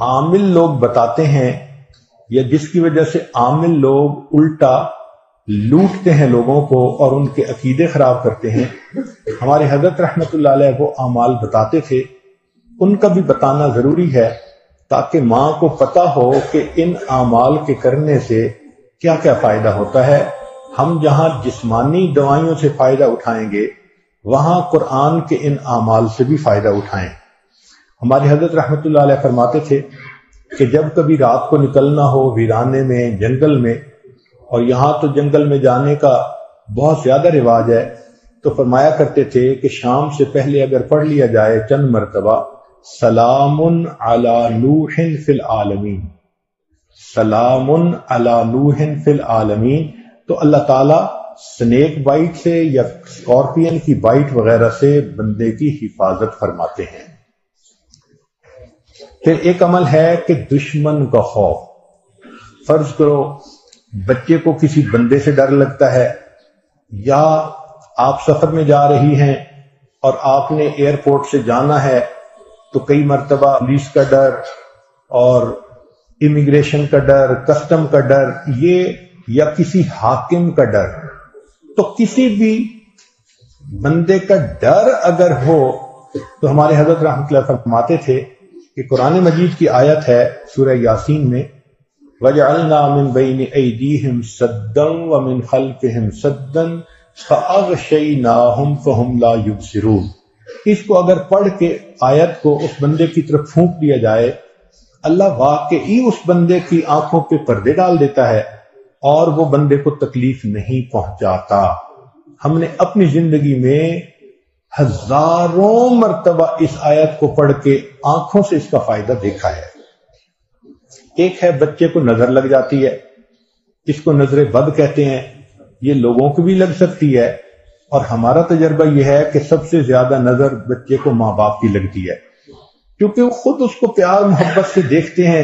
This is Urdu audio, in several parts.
عامل لوگ بتاتے ہیں یا جس کی وجہ سے عامل لوگ الٹا لوٹتے ہیں لوگوں کو اور ان کے عقیدے خراب کرتے ہیں، ہمارے حضرت رحمت اللہ علیہ وہ اعمال بتاتے تھے، ان کا بھی بتانا ضروری ہے تاکہ ماں کو پتہ ہو کہ ان اعمال کے کرنے سے کیا کیا فائدہ ہوتا ہے۔ ہم جہاں جسمانی دوائیوں سے فائدہ اٹھائیں گے وہاں قرآن کے ان اعمال سے بھی فائدہ اٹھائیں۔ ہمارے حضرت رحمت اللہ علیہ فرماتے تھے کہ جب کبھی رات کو نکلنا ہو ویرانے میں، جنگل میں، اور یہاں تو جنگل میں جانے کا بہت زیادہ رواج ہے، تو فرمایا کرتے تھے کہ شام سے پہلے اگر پڑھ لیا جائے چند مرتبہ سلام علی نوح فی العالمین، سلام علی نوح فی العالمین، تو اللہ تعالیٰ سنیک بائٹ سے یا اسکارپین کی بائٹ وغیرہ سے بندے کی حفاظت فرماتے ہیں۔ پھر ایک عمل ہے کہ دشمن کا خوف۔ فرض کرو بچے کو کسی بندے سے ڈر لگتا ہے، یا آپ سفر میں جا رہی ہیں اور آپ نے ایئرپورٹ سے جانا ہے تو کئی مرتبہ پولیس کا ڈر اور امیگریشن کا ڈر، کسٹم کا ڈر، یہ یا کسی حاکم کا ڈر، تو کسی بھی بندے کا ڈر اگر ہو تو ہمارے حضرت رحمۃ اللہ فرماتے تھے کہ قرآن مجید کی آیت ہے سورہ یاسین میں وَجَعَلْنَا مِن بَيْنِ أَيْدِيهِمْ سَدًّا وَمِنْ خَلْفِهِمْ سَدًّا فَأَغْشَيْنَاهُمْ فَهُمْ لَا يُبْصِرُونَ۔ اس کو اگر پڑھ کے آیت کو اس بندے کی طرف پھونک دیا جائے، اللہ واقعی اس بندے کی آنکھوں پہ پردے ڈال دیتا ہے اور وہ بندے کو تکلیف نہیں پہنچاتا۔ ہم نے اپنی زندگی میں ہزاروں مرتبہ اس آیت کو پڑھ کے آنکھوں سے اس کا فائدہ دیکھا ہے۔ ایک ہے بچے کو نظر لگ جاتی ہے، اس کو نظر بد کہتے ہیں، یہ لوگوں کو بھی لگ سکتی ہے، اور ہمارا تجربہ یہ ہے کہ سب سے زیادہ نظر بچے کو ماں باپ کی لگتی ہے، کیونکہ وہ خود اس کو پیار محبت سے دیکھتے ہیں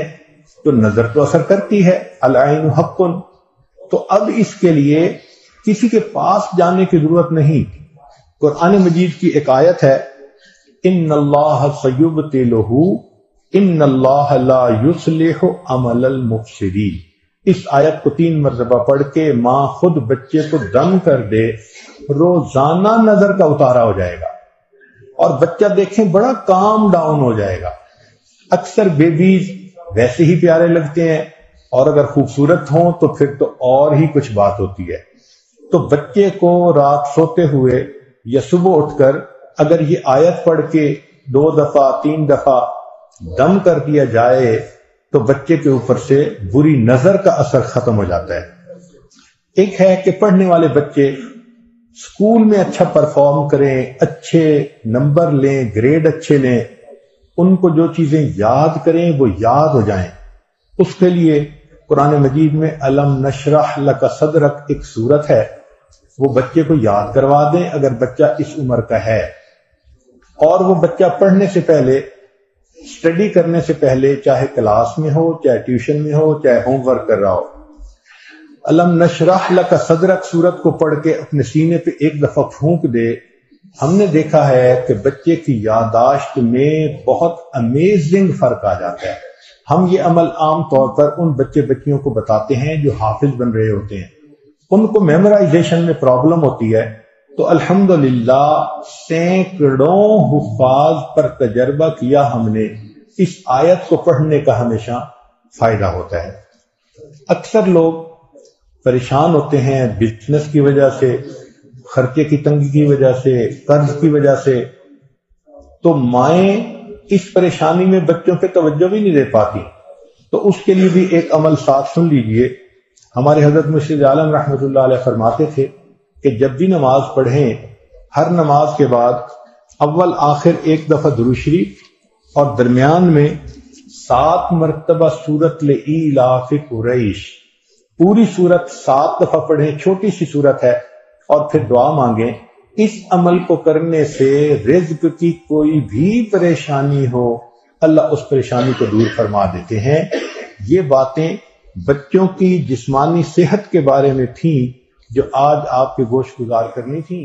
تو نظر تو اثر کرتی ہے، العین حق۔ تو اب اس کے لیے کسی کے پاس جانے کی ضرورت نہیں۔ قرآن مجید کی ایک آیت ہے ان اللہ سیبطلہ ان اللہ لا یصلح عمل المفسدین۔ اس آیت کو 3 مرتبہ پڑھ کے ماں خود بچے کو دم کر دے، روزانہ نظر کا اتارا ہو جائے گا اور بچہ دیکھیں بڑا کام ڈاؤن ہو جائے گا۔ اکثر بیبیز ویسے ہی پیارے لگتے ہیں اور اگر خوبصورت ہوں تو پھر تو اور ہی کچھ بات ہوتی ہے۔ تو بچے کو رات سوتے ہوئے یا صبح اٹھ کر اگر یہ آیت پڑھ کے 2 دفعہ 3 دفعہ دم کر دیا جائے تو بچے کے اوپر سے بری نظر کا اثر ختم ہو جاتا ہے۔ ایک ہے کہ پڑھنے والے بچے اسکول میں اچھا پرفارم کریں، اچھے نمبر لیں، گریڈ اچھے لیں، ان کو جو چیزیں یاد کریں وہ یاد ہو جائیں۔ اس کے لیے قرآن مجید میں الم نشرح لک صدرک ایک سورت ہے، وہ بچے کو یاد کروا دیں اگر بچہ اس عمر کا ہے، اور وہ بچہ پڑھنے سے پہلے، اسٹڈی کرنے سے پہلے، چاہے کلاس میں ہو، چاہے ٹیوشن میں ہو، چاہے ہوم ورک کر رہا ہو، الم نشرح لک صدرک سورت کو پڑھ کے اپنے سینے پہ ایک دفعہ پھونک دے۔ ہم نے دیکھا ہے کہ بچے کی یادداشت میں بہت امیزنگ فرق آ جاتا ہے۔ ہم یہ عمل عام طور پر ان بچے بچیوں کو بتاتے ہیں جو حافظ بن رہے ہوتے ہیں، ان کو میمورائزیشن میں پرابلم ہوتی ہے، تو الحمدللہ سینکڑوں حفاظ پر تجربہ کیا ہم نے، اس آیت کو پڑھنے کا ہمیشہ فائدہ ہوتا ہے۔ اکثر لوگ پریشان ہوتے ہیں بزنس کی وجہ سے، خرچے کی تنگی کی وجہ سے، قرض کی وجہ سے، تو مائیں اس پریشانی میں بچوں پہ توجہ بھی نہیں دے پاتی۔ تو اس کے لیے بھی ایک عمل ساتھ سن لیجئے۔ ہمارے حضرت مرشد عالم رحمۃ اللہ علیہ فرماتے تھے کہ جب بھی نماز پڑھیں، ہر نماز کے بعد اول آخر 1 دفعہ درود شریف اور درمیان میں 7 مرتبہ سورۃ لإیلاف قریش، پوری سورت 7 دفعہ پڑھیں، چھوٹی سی سورت ہے، اور پھر دعا مانگیں۔ اس عمل کو کرنے سے رزق کی کوئی بھی پریشانی ہو اللہ اس پریشانی کو دور فرما دیتے ہیں۔ یہ باتیں بچوں کی جسمانی صحت کے بارے میں تھیں جو آج آپ کے گوش گزار کرنی تھیں۔